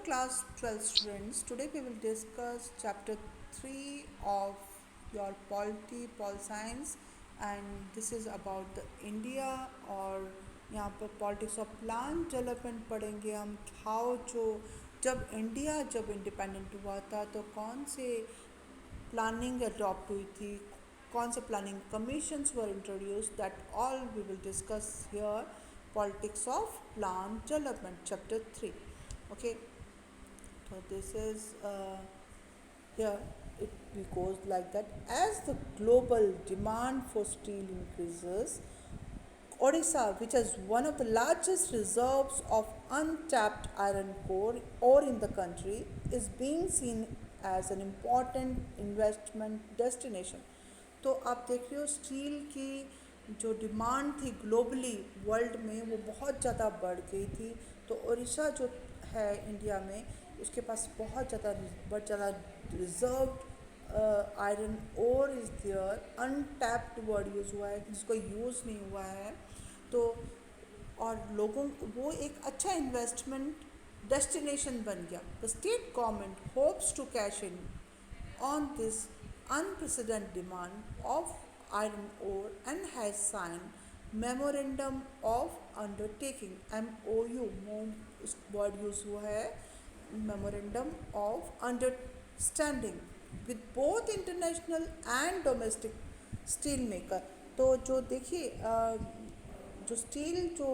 class 12 students. Today we will discuss chapter 3 of your polity, pol science, and this is about the India और यहाँ पर politics of plan development पढ़ेंगे हम how जो जब independent हुआ था तो कौन से प्लानिंग अडॉप्ट हुई थी कौन से planning commissions were introduce that all we will discuss here politics of plan development chapter 3 okay. So this is here it goes like that. As the global demand for steel increases, Odisha, which has one of the largest reserves of untapped iron ore in the country, is being seen as an important investment destination. तो आप देख रहे हो steel की जो demand थी globally world में वो बहुत ज़्यादा बढ़ गई थी। तो उड़ीसा जो है इंडिया में उसके पास बहुत ज़्यादा reserved iron ore is there. Untapped word use हुआ है जिसको यूज़ नहीं हुआ है। तो और लोगों वो एक अच्छा इन्वेस्टमेंट डेस्टिनेशन बन गया। The state government hopes to cash in on this unprecedented demand of iron ore and has signed memorandum of undertaking MOU word use हुआ है memorandum of understanding with both international and domestic steel maker। तो जो देखिए जो steel जो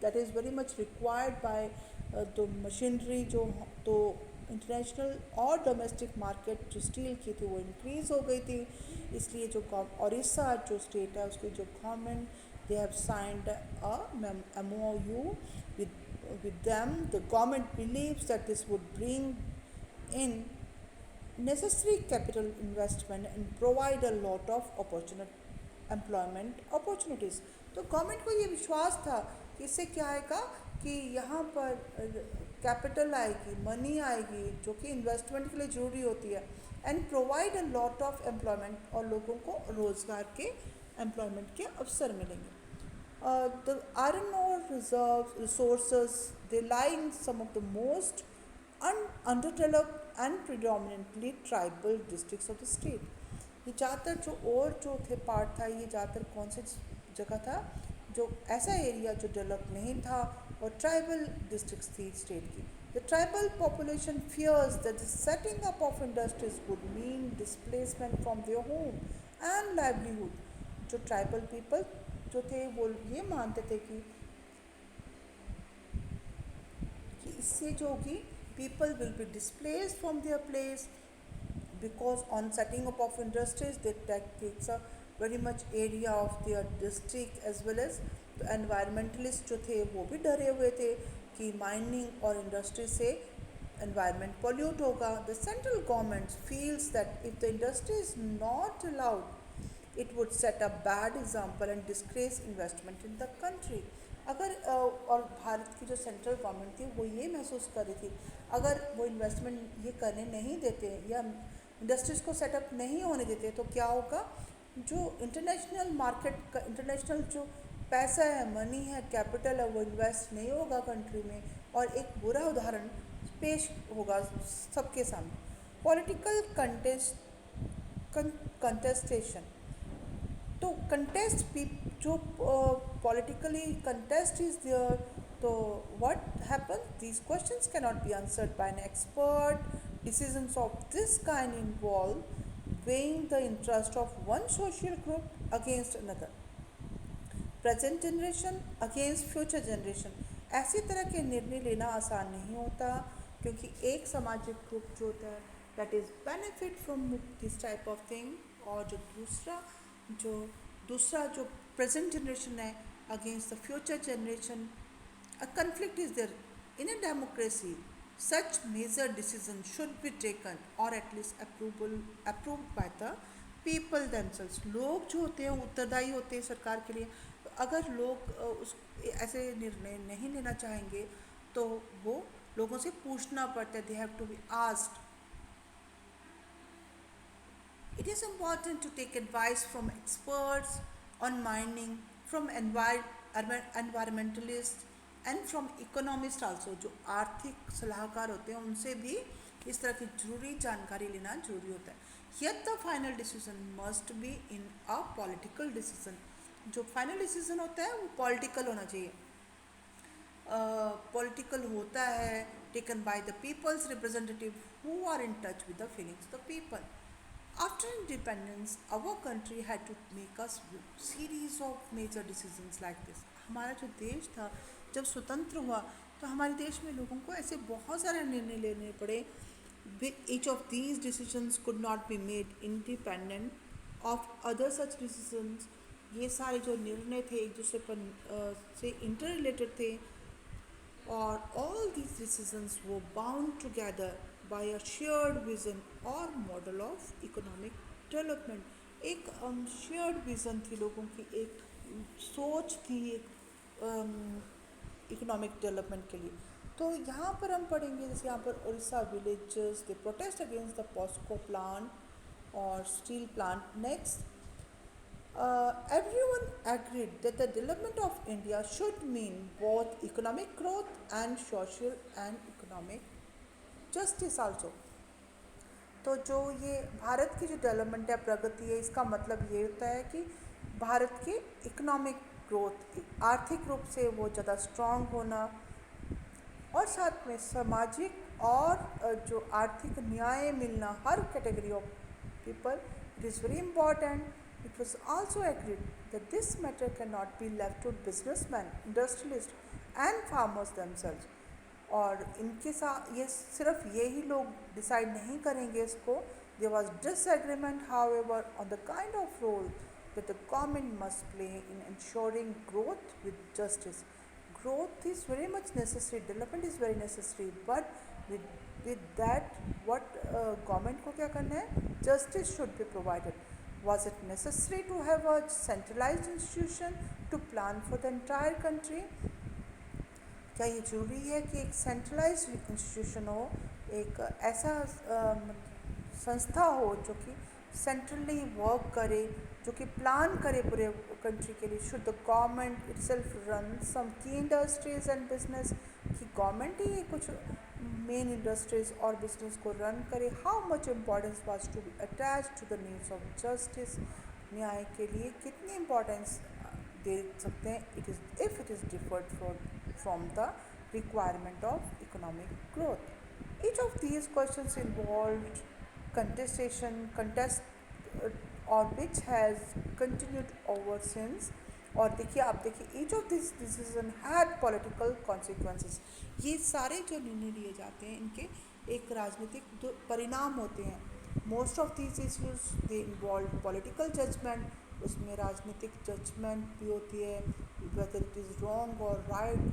that is very much required by तो machinery जो तो इंटरनेशनल और डोमेस्टिक मार्केट जो स्टील की थी वो इंक्रीज़ हो गई थी। इसलिए जो उड़ीसा जो स्टेट है उसकी जो government they have signed a MOU with them। The government believes that this would bring in necessary capital investment and provide a lot of employment opportunities। तो गवर्नमेंट को ये विश्वास था कि इससे क्या आएगा कि यहाँ पर कैपिटल आएगी, मनी आएगी जो कि इन्वेस्टमेंट के लिए ज़रूरी होती है and provide a lot of employment और लोगों को रोज़गार के एम्प्लॉयमेंट के अवसर मिलेंगे। The iron ore resources they lie in some of the most underdeveloped and predominantly tribal districts of the state। ये ज़्यादातर जो और जो थे पार्ट था ये ज़्यादातर कौन से जगह था जो ऐसा एरिया जो डेवलप नहीं था और ट्राइबल डिस्ट्रिक्ट्स थी स्टेट की। The tribal population fears that the setting up of industries would mean displacement from their home and livelihood. जो ट्राइबल पीपल जो थे वो ये मानते थे कि इससे जो होगी people will be displaced from their place because on setting up of industries that takes a very much area of their district as well as तो environmentalists जो थे वो भी डरे हुए थे कि माइनिंग और इंडस्ट्री से environment pollute होगा। The central government feels that if the industry is not allowed it would set a bad example and disgrace investment in the country। अगर और भारत की जो सेंट्रल गवर्नमेंट थी वो ये महसूस कर रही थी अगर वो इन्वेस्टमेंट ये करने नहीं देते या इंडस्ट्रीज़ को सेटअप नहीं होने देते तो क्या होगा। जो इंटरनेशनल मार्केट का इंटरनेशनल जो पैसा है मनी है कैपिटल है वो इन्वेस्ट नहीं होगा कंट्री में और एक बुरा उदाहरण पेश होगा सबके सामने। पॉलिटिकल कंटेस्टेशन तो कंटेस्ट जो पॉलिटिकली कंटेस्ट इज देयर तो what happen these questions cannot be answered bye an expert. Decisions of this kind involve weighing the interest of one social group against another, present generation against future generation. ऐसी तरह के निर्णय लेना आसान नहीं होता क्योंकि एक सामाजिक ग्रुप जो होता है that is benefit from this type of thing और जो दूसरा जो प्रेजेंट जनरेशन है against the future generation. A conflict is there in a democracy. Such major decisions should be taken or at least approved by the people themselves। लोग जो होते हैं उत्तरदायी होते हैं सरकार के लिए। तो अगर लोग उस ऐसे निर्णय नहीं लेना चाहेंगे तो वो लोगों से पूछना पड़ता है। They have to be asked. It is important to take advice from experts on mining, from environmentalists and from economist also, जो आर्थिक सलाहकार होते हैं उनसे भी इस तरह की जरूरी जानकारी लेना जरूरी होता है. Yet the final decision must be in a political decision. जो फाइनल डिसीजन होता है वो पॉलिटिकल होना चाहिए. पॉलिटिकल होता है, taken by the people's representative who are in touch with the feelings of the people. After independence, our country had to make a series of major decisions like this. हमारा जो देश था जब स्वतंत्र हुआ तो हमारे देश में लोगों को ऐसे बहुत सारे निर्णय लेने पड़े. Each of these decisions could not be made independent of other such decisions. ये सारे जो निर्णय थे एक दूसरे पर से इंटर रिलेटेड थे, or all these decisions were bound together by a shared vision or model of economic development. एक शेयर्ड विज़न थी लोगों की, एक सोच थी एक इकोनॉमिक डेवलपमेंट के लिए. तो यहाँ पर हम पढ़ेंगे जैसे यहाँ पर Orissa villages they protest against the POSCO plant और steel plant. Next, everyone agreed that the development of India should mean both economic growth and social and economic justice also. तो जो ये भारत की जो डेवलपमेंट है, प्रगति है, इसका मतलब ये होता है कि भारत की इकोनॉमिक ग्रोथ, आर्थिक रूप से वो ज़्यादा स्ट्रांग होना, और साथ में सामाजिक और जो आर्थिक न्याय मिलना हर category of people. It is very important. It was also agreed that this matter cannot be left to businessmen, industrialists and farmers themselves. और इनके साथ ये सिर्फ यही लोग डिसाइड नहीं करेंगे इसको. There was disagreement, however, on the kind of role that the government must play in ensuring growth with justice. Growth is very much necessary, development is very necessary, but with that, what government को क्या करना है? Justice should be provided. Was it necessary to have a centralized institution to plan for the entire country? क्या ये जरूरी है कि एक सेंट्रलाइज इंस्टीट्यूशन हो, एक ऐसा संस्था हो जो कि सेंट्रली वर्क करे, जो कि प्लान करे पूरे कंट्री के लिए? Should the government itself run some key industries and business? कि गवर्नमेंट ही कुछ मेन इंडस्ट्रीज और बिजनेस को रन करे? How much importance was to be attach to the needs of justice? न्याय के लिए कितनी इम्पोर्टेंस दे सकते हैं? It is if it is deferred from the requirement of economic growth. Each of these questions involved contest or which has continued over since. और देखिए, आप देखिए, each of these decision had political consequences. ये सारे जो निर्णय लिए जाते हैं इनके एक राजनीतिक परिणाम होते हैं. Most of these issues they involve political judgment. उसमें राजनीतिक जजमेंट भी होती है, whether it is wrong or right,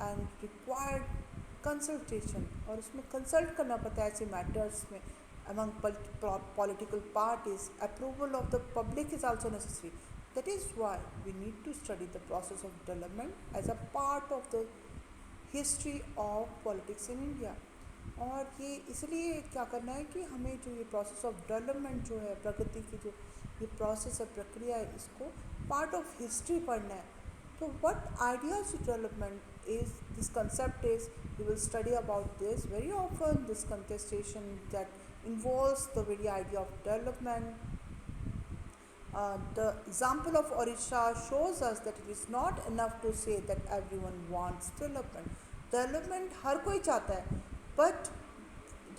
and required consultation. और उसमें कंसल्ट करना पड़ता है ऐसे मैटर्स में among political parties. Approval of the public is also necessary. That is why we need to study the process of development as a part of the history of politics in India. और ये इसलिए क्या करना है कि हमें जो ये प्रोसेस ऑफ डेवलपमेंट जो है, प्रगति की जो ये प्रोसेस है, प्रक्रिया है, इसको पार्ट ऑफ हिस्ट्री पढ़ना है. तो what ideas development is, this concept is, we will study about this very often. This contestation that involves the very idea of development. The example of Orissa shows us that it is not enough to say that everyone wants development. Development हर कोई चाहता है, but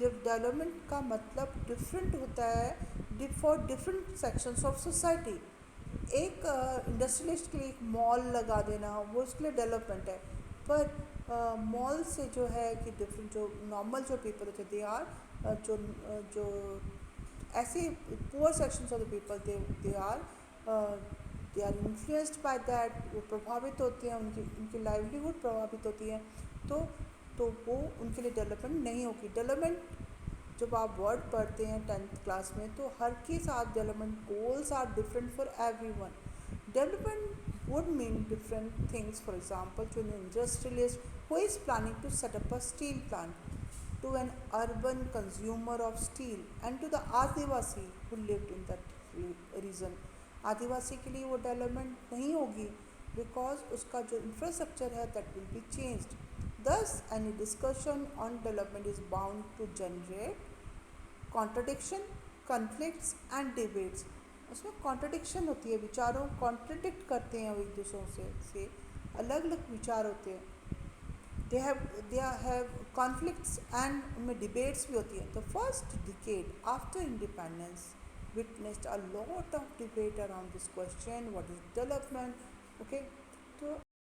development का मतलब different होता है for different sections of society. एक industrialist के लिए एक मॉल लगा देना वो उसके लिए डेवलपमेंट है, पर मॉल से जो है कि डिफरेंट जो नॉर्मल जो पीपल होते दे आर जो ऐसे poor sections of the people they are influenced by that. वो प्रभावित होते हैं, उनकी लाइवलीहुड प्रभावित होती है. तो वो उनके लिए डेवलपमेंट नहीं होगी. डेवलपमेंट जब आप वर्ड पढ़ते हैं 10th क्लास में, तो हर के साथ development goals are different for everyone. Development would mean different things. For example, to an industrialist who is planning to set up a steel plant, to an urban consumer of steel, and to the Adivasi who lived in that region. आदिवासी के लिए वो development नहीं होगी, because उसका जो infrastructure है that will be changed. Thus, any discussion on development is bound to generate contradiction, conflicts and debates. उसमें contradiction होती है, विचारों कॉन्ट्रडिक्ट करते हैं एक दूसरों से अलग अलग विचार होते हैं. दे हैव कॉन्फ्लिक्ट्स एंड उनमें डिबेट्स भी होती हैं. The first decade after independence witnessed a lot of debate around this question, what is development, okay.